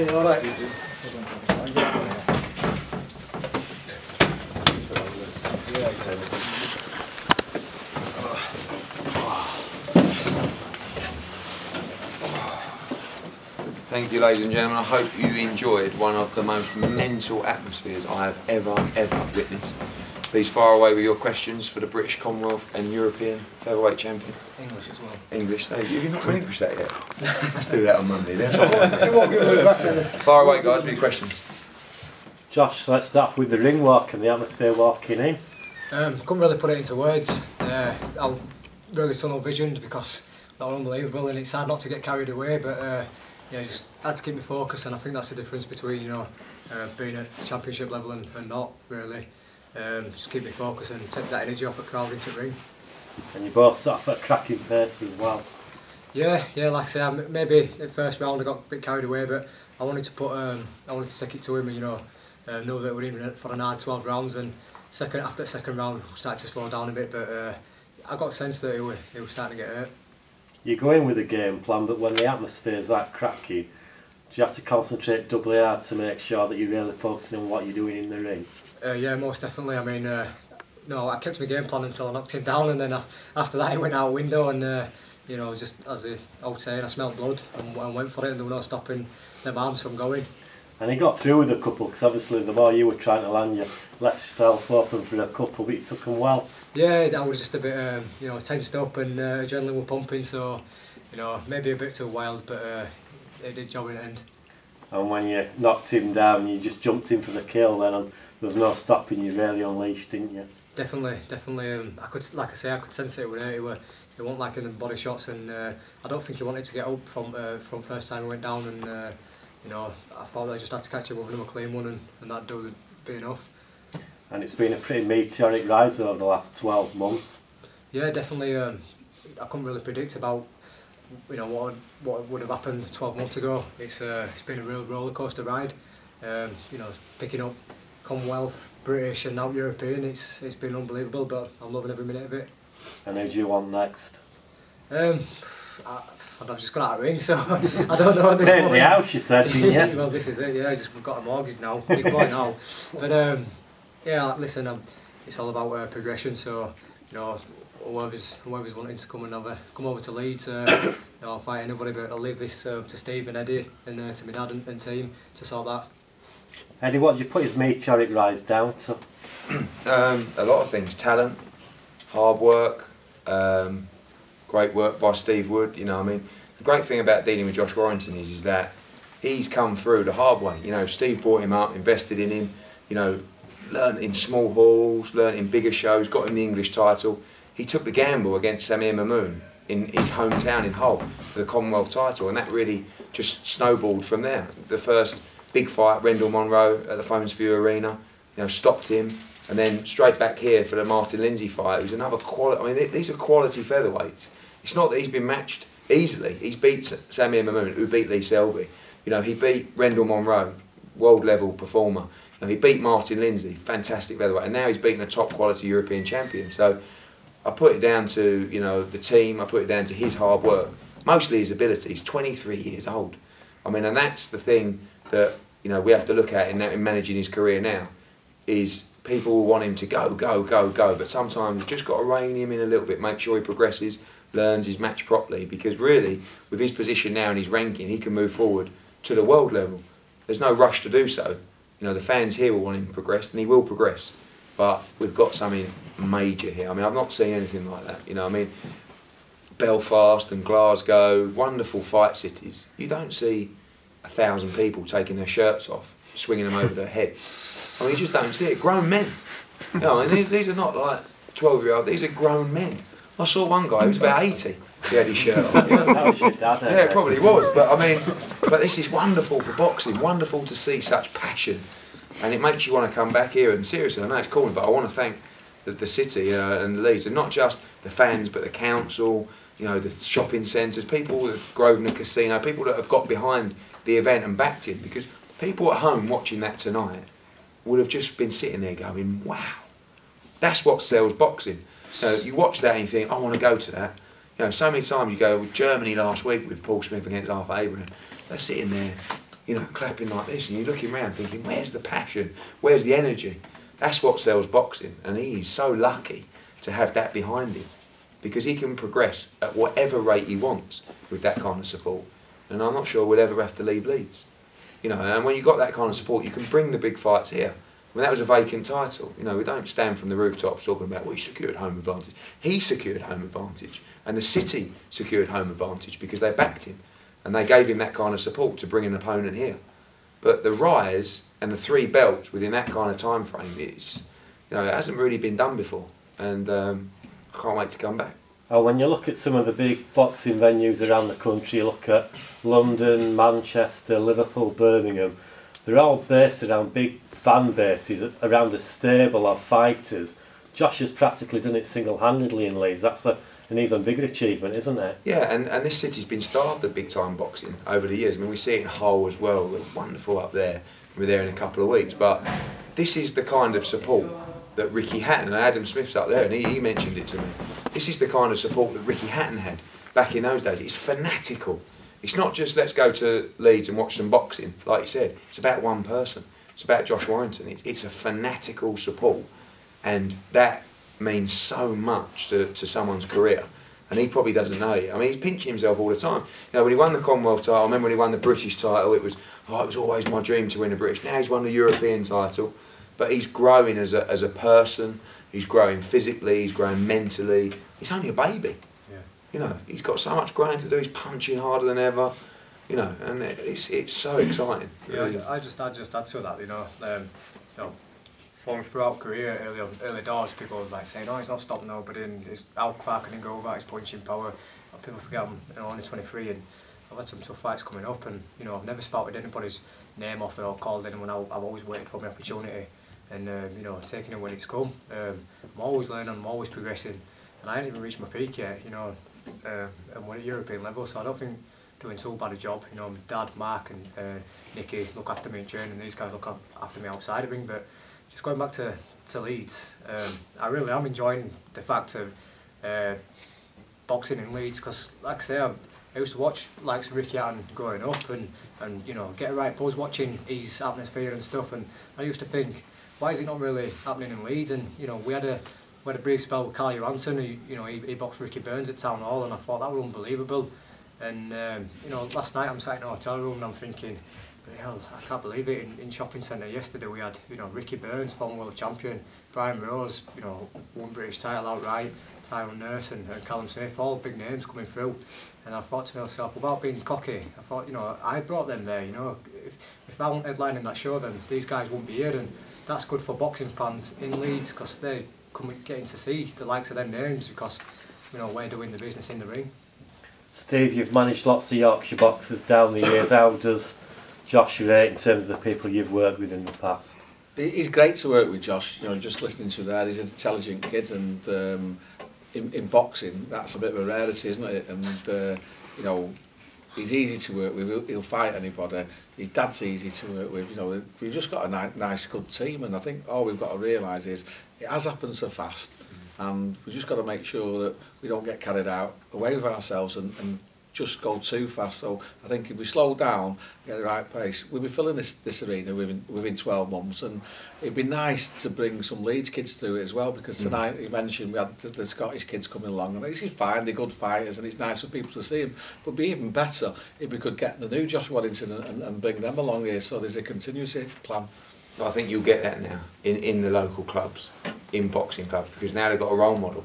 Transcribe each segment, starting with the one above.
you all right? Thank you, ladies and gentlemen. I hope you enjoyed one of the most mental atmospheres I have ever witnessed. Please fire away with your questions for the British, Commonwealth and European featherweight champion. English as well. English, have you not relinquished that yet? Let's do that on Monday. That's all right. Fire away, guys, with your questions. Josh, so let's start off with the ring walk and the atmosphere walking in. Couldn't really put it into words. I'm really tunnel visioned because that was unbelievable, and it's hard not to get carried away, but yeah, just had to keep me focused, and I think that's the difference between, you know, being at championship level and not really. Just keep me focused and take that energy off a crowd into the ring. And you both sort of at a cracking pace as well. Yeah, like I say, maybe the first round I got a bit carried away, but I wanted to put, I wanted to take it to him, and you know that we're in for an hard 12 rounds, and after the second round we started to slow down a bit, but I got a sense that he was starting to get hurt. You go in with a game plan, but when the atmosphere's that cracky, do you have to concentrate doubly hard to make sure that you're really focusing on what you're doing in the ring? Yeah, most definitely. I mean, no, I kept my game plan until I knocked him down, and then after that he went out window, and you know, just as the old saying, I smelled blood and went for it, and there was no stopping them arms from going. And he got through with a couple, because obviously the more you were trying to land, you left yourself open for a couple, but you took them well. Yeah, I was just a bit, you know, tensed up, and adrenaline was pumping, so, you know, maybe a bit too wild, but it did job in the end. And when you knocked him down, you just jumped in for the kill then, and there was no stopping, you really unleashed, didn't you? Definitely. I could, like I say, I could sense it with it. It wasn't like in the body shots, and I don't think he wanted to get up from first time he went down, and you know, I thought I just had to catch him with another clean one, and that'd be enough. And it's been a pretty meteoric rise over the last 12 months. Yeah, definitely. I couldn't really predict about, you know, what would have happened 12 months ago. It's been a real roller coaster ride. You know, picking up Commonwealth, British, and now European. It's been unbelievable, but I'm loving every minute of it. And who do you want next? I've just got out of ring, so I don't know at this Paint point. the house, you said, didn't you? Well, this is it. Yeah, we've got a mortgage now, big boy now. But yeah, listen, it's all about progression. So, you know, whoever's wanting to come over to Leeds, you know, I'll fight anybody, but I'll leave this to Steve and Eddie and to my dad and team to sort that. Eddie, what do you put his meteoric rise down to? A lot of things: talent, hard work, great work by Steve Wood. You know, I mean, the great thing about dealing with Josh Warrington is that he's come through the hard way. You know, Steve brought him up, invested in him. You know, learned in small halls, learned in bigger shows, got him the English title. He took the gamble against Samir Mamoon in his hometown in Hull for the Commonwealth title, and that really just snowballed from there. The first big fight, Rendell Monroe at the Phonesview Arena, you know, stopped him, and then straight back here for the Martin Lindsay fight. It was another quality. I mean, these are quality featherweights. It's not that he's been matched easily. He's beat Samir Mamoon, who beat Lee Selby. You know, he beat Rendell Monroe, world level performer. You know, he beat Martin Lindsay, fantastic featherweight, and now he's beaten a top quality European champion. So I put it down to, you know, the team. I put it down to his hard work, mostly his ability. He's 23 years old. I mean, and that's the thing that, you know, we have to look at in managing his career now, is people will want him to go, but sometimes you've just got to rein him in a little bit, make sure he progresses, learns his match properly, because really, with his position now and his ranking, he can move forward to the world level. There's no rush to do so. You know, the fans here will want him progressed, and he will progress, but we've got something major here. I mean, I've not seen anything like that. You know, I mean, Belfast and Glasgow, wonderful fight cities. You don't see 1,000 people taking their shirts off, swinging them over their heads. I mean, you just don't see it. Grown men. You know, I mean, these are not like 12-year-olds, these are grown men. I saw one guy who was about 80, he had his shirt on. You know? That was your dad, yeah, it probably was, but I mean, but this is wonderful for boxing, wonderful to see such passion, and it makes you want to come back here. And seriously, I know it's corny, but I want to thank the city and Leeds, and not just the fans, but the council, you know, the shopping centres, people, the Grosvenor Casino, people that have got behind the event and backed him, because people at home watching that tonight would have just been sitting there going, wow, that's what sells boxing. You know, you watch that and you think, I want to go to that. You know, so many times you go with Germany last week with Paul Smith against Arthur Abraham, they're sitting there you know, clapping like this, and you're looking around thinking, where's the passion? Where's the energy? That's what sells boxing, and he's so lucky to have that behind him, because he can progress at whatever rate he wants with that kind of support. And I'm not sure we'll ever have to leave Leeds. You know, and when you've got that kind of support, you can bring the big fights here. I mean, that was a vacant title. You know, we don't stand from the rooftops talking about we secured home advantage. He secured home advantage, and the city secured home advantage because they backed him, and they gave him that kind of support to bring an opponent here. But the rise and the 3 belts within that kind of time frame is, you know, it hasn't really been done before, and I can't wait to come back. Oh, when you look at some of the big boxing venues around the country, you look at London, Manchester, Liverpool, Birmingham, they're all based around big fan bases, around a stable of fighters. Josh has practically done it single-handedly in Leeds. That's an even bigger achievement, isn't it? Yeah, and this city's been starved of big-time boxing over the years. I mean, we see it in Hull as well. They're wonderful up there. We're there in a couple of weeks. But this is the kind of support that Ricky Hatton, and Adam Smith's up there, and he mentioned it to me. This is the kind of support that Ricky Hatton had back in those days. It's fanatical. It's not just let's go to Leeds and watch some boxing, like you said. It's about one person. It's about Josh Warrington. It's a fanatical support, and that means so much to someone's career. And he probably doesn't know it. I mean, he's pinching himself all the time. You know, when he won the Commonwealth title, I remember when he won the British title, it was always my dream to win a British. Now he's won the European title, but he's growing as a person. He's growing physically. He's growing mentally. He's only a baby. Yeah. You know, he's got so much growing to do. He's punching harder than ever. You know, and it's so exciting. Yeah, I just add to that. You know, throughout career, early doors, people were like saying, "Oh, he's not stopped nobody, and how far can he go without his punching power?" And people forget I'm only 23, and I've had some tough fights coming up, and you know, I've never spouted anybody's name off it or called anyone out. I've always waited for my opportunity, and you know, taking it when it's come. I'm always learning, I'm always progressing, and I ain't even reached my peak yet. You know, and we're at European level, so I don't think doing too bad a job. You know, my dad, Mark, and Nicky look after me in training. These guys look after me outside of ring, but. Just going back to Leeds, I really am enjoying the fact of boxing in Leeds, because like I say, I used to watch likes Ricky Hatton growing up and you know, get a right buzz watching his atmosphere and stuff, and I used to think, why is it not really happening in Leeds? And you know, we had a brief spell with Carl Johansson, who, you know, he boxed Ricky Burns at Town Hall, and I thought that was unbelievable. And you know, last night I'm sat in a hotel room and I'm thinking, hell, I can't believe it. In shopping centre yesterday we had, you know, Ricky Burns, former world champion, Brian Rose, you know, won British title outright, Tyrone Nurse and Callum Smith, all big names coming through. And I thought to myself, without being cocky, I thought, you know, I brought them there. You know, if I wasn't headlining that show, then these guys wouldn't be here, and that's good for boxing fans in Leeds, because they come getting to see the likes of them names, because you know, we're doing the business in the ring. Steve, you've managed lots of Yorkshire boxers down the years. How does Josh rate in terms of the people you've worked with in the past? He's great to work with, Josh. You know, just listening to that, he's an intelligent kid, and in boxing, that's a bit of a rarity, isn't it? And you know, he's easy to work with. He'll fight anybody. His dad's easy to work with. You know, we've just got a nice, good team, and I think all we've got to realise is it has happened so fast, and we've just got to make sure that we don't get carried away with ourselves and just go too fast. So I think if we slow down, get the right pace, we'll be filling this arena within 12 months, and it'd be nice to bring some Leeds kids through it as well, because tonight you mentioned we had the Scottish kids coming along, and it's fine, they're good fighters and it's nice for people to see them, but it'd be even better if we could get the new Josh Warrington and bring them along here, so there's a continuity plan. I think you'll get that now in the local clubs, in boxing clubs, because now they've got a role model.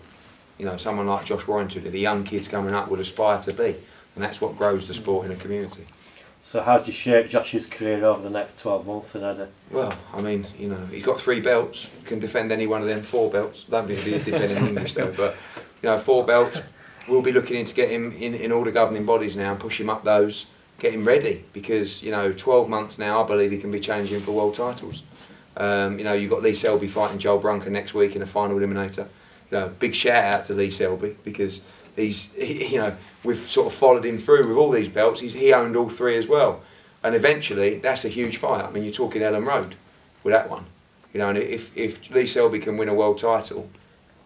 You know, someone like Josh Warrington, that the young kids coming up would aspire to be, and that's what grows the sport in a community. So how do you shape Josh's career over the next 12 months then, Eddie? Well, I mean, you know, he's got 3 belts, can defend any one of them 4 belts. Don't think he's defending English though, but you know, 4 belts. We'll be looking to get him in all the governing bodies now and push him up those, get him ready, because you know, 12 months now, I believe he can be challenging for world titles. You know, you've got Lee Selby fighting Joel Brunker next week in a final eliminator. You know, big shout out to Lee Selby, because you know, we've sort of followed him through with all these belts. He owned all 3 as well, and eventually that's a huge fight. I mean, you're talking Ellen Road with that one. You know, and if Lee Selby can win a world title,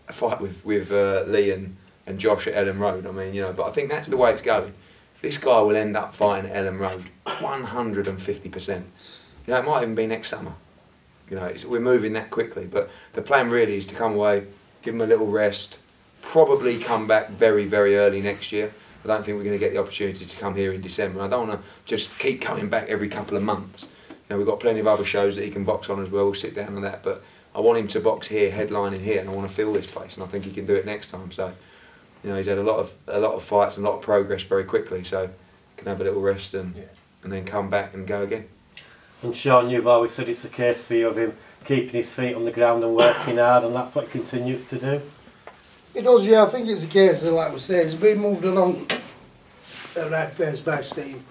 a fight with Lee and Josh at Ellen Road. I mean, you know, but I think that's the way it's going. this guy will end up fighting at Ellen Road 150%. You know, it might even be next summer. You know, we're moving that quickly, but the plan really is to come away, give him a little rest, probably come back very, very early next year. I don't think we're going to get the opportunity to come here in December. I don't want to just keep coming back every couple of months. You know, we've got plenty of other shows that he can box on as well. We'll sit down on that, but I want him to box here, headlining here, and I want to fill this place, and I think he can do it next time. So, you know, he's had a lot of fights and a lot of progress very quickly. So, he can have a little rest and then come back and go again. And Sean, you've always said it's a case for you of him keeping his feet on the ground and working hard, and that's what he continues to do. It does, yeah. I think it's a case of, like we say, he's been moved along at the right pace by Steve,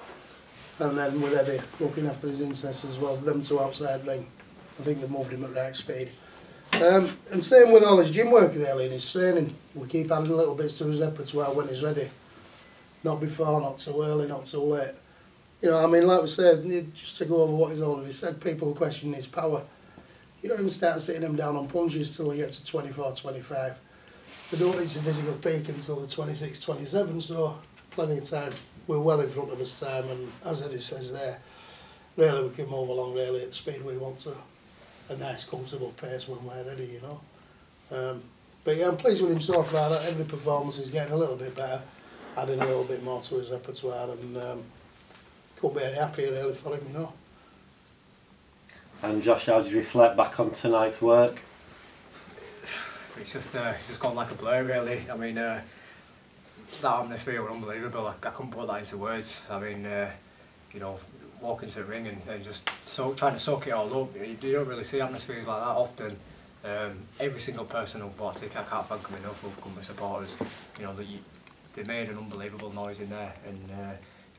and then with Eddie looking after his interests as well, them two outside ring. I think they've moved him at right speed. And same with all his gym work really and his training. We keep adding little bits to his repertoire when he's ready. Not before, not too early, not too late. You know, I mean, like we said, just to go over what he's already said, people question his power. You don't even start sitting him down on punches till they get to 24, 25. They don't reach the physical peak until the 26, 27, so plenty of time. We're well in front of his time, and as Eddie says there, really we can move along really at the speed we want to. A nice, comfortable pace when we're ready, you know. But yeah, I'm pleased with him so far. That every performance is getting a little bit better, adding a little bit more to his repertoire, and couldn't be any happier really for him, you know. And Josh, how did you reflect back on tonight's work? It's just gone like a blur really. I mean, that atmosphere was unbelievable. I couldn't put that into words. I mean, you know, walking to the ring and just trying to soak it all up. You don't really see atmospheres like that often. Every single person who bought a ticket, I can't thank them enough, who've come with supporters. You know, they made an unbelievable noise in there, and